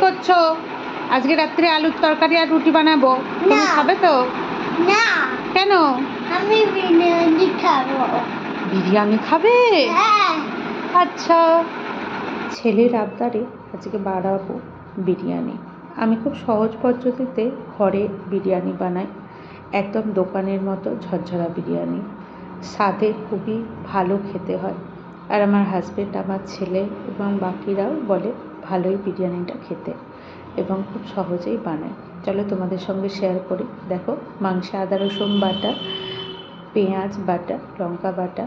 করছো? আজকে রাত্রে আলুর তরকারি আর রুটি বানাবো। তুমি খাবে তো? না। কেন? আমি বিরিয়ানি খাবো। বিরিয়ানি খাবে? হ্যাঁ। আচ্ছা। ছেলের আবদারে আজকে বানাবো বিরিয়ানি। আমি খুব সহজ পদ্ধতিতে ঘরে বিরিয়ানি বানাই। একদম দোকানের মতো ঝরঝরা বিরিয়ানি। স্বাদে খুবই ভালো খেতে হয়। আর আমার হাজব্যান্ড, আমার ছেলে এবং বাকিরাও বলে ভালোই বিরিয়ানিটা খেতে, এবং খুব সহজেই বানায়। চলো তোমাদের সঙ্গে শেয়ার করি। দেখো, মাংসে আদা রসুন বাটা, পেঁয়াজ বাটা, লঙ্কা বাটা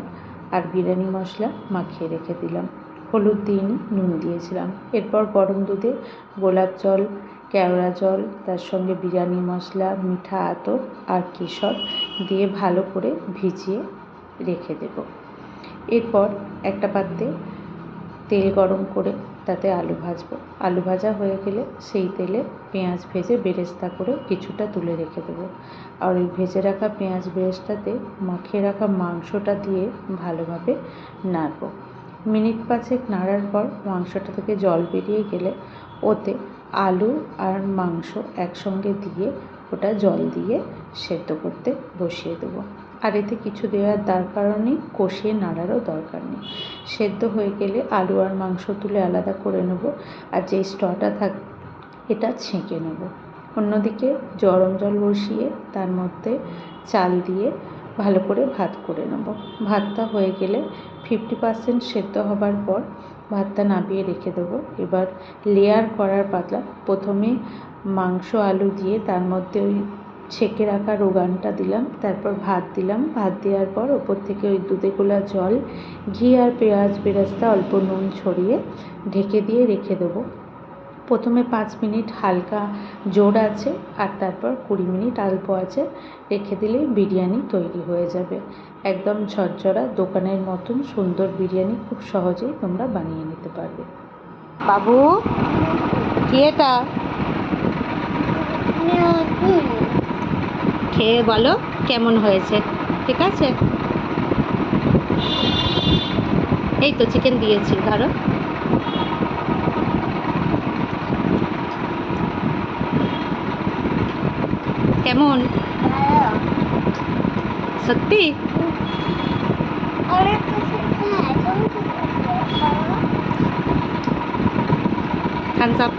আর বিরিয়ানি মশলা মাখিয়ে রেখে দিলাম। হলুদ দিইনি, নুন দিয়েছিলাম। এরপর গরম দুধে গোলাপ জল, কেওড়া জল, তার সঙ্গে বিরিয়ানি মশলা, মিঠা আতর আর কেশর দিয়ে ভালো করে ভিজিয়ে রেখে দেব। এরপর একটা পাত্রে তেল গরম করে তাতে আলু ভাজবো। আলু ভাজা হয়ে গেলে সেই তেলে পেঁয়াজ ভেজে বেরেস্তা করে কিছুটা তুলে রেখে দেবো। আর ওই ভেজে রাখা পেঁয়াজ বেরেস্তাতে মাখিয়ে রাখা মাংসটা দিয়ে ভালোভাবে নাড়বো। মিনিট 5 নাড়ার পর মাংসটা থেকে জল বেরিয়ে গেলে ওতে আলু আর মাংস একসঙ্গে দিয়ে ওটা জল দিয়ে সেদ্ধ করতে বসিয়ে দেবো। আর এতে কিছু দেওয়ার দরকার নেই, কষিয়ে নাড়ারও দরকার নেই। সেদ্ধ হয়ে গেলে আলু আর মাংস তুলে আলাদা করে নেব, আর যেই স্টটা এটা ছেঁকে নেব। অন্যদিকে গরম জল বসিয়ে তার মধ্যে চাল দিয়ে ভালো করে ভাত করে নেব। ভাতটা হয়ে গেলে 50% সেদ্ধ হবার পর ভাতটা নামিয়ে রেখে দেবো। এবার লেয়ার করার পাতলা প্রথমে মাংস আলু দিয়ে তার মধ্যে ওই ছেঁকে রাখা রোগানটা দিলাম, তারপর ভাত দিলাম। ভাত দেওয়ার পর ওপর থেকে ওই দুধে গোলা জল, ঘি আর পেঁয়াজ বেরেস্তা, অল্প নুন ছড়িয়ে ঢেকে দিয়ে রেখে দেবো। প্রথমে 5 মিনিট হালকা জোর আছে, আর তারপর 20 মিনিট অল্প আছে রেখে দিলেই বিরিয়ানি তৈরি হয়ে যাবে। একদম ঝরঝরা দোকানের মতন সুন্দর বিরিয়ানি খুব সহজেই তোমরা বানিয়ে নিতে পারবে। বাবু, কি এটা? খেয়ে বলো কেমন হয়েছে। ঠিক আছে? এই তো চিকেন দিয়েছি, ধরো। কেমন? সত্যি? Thumbs up.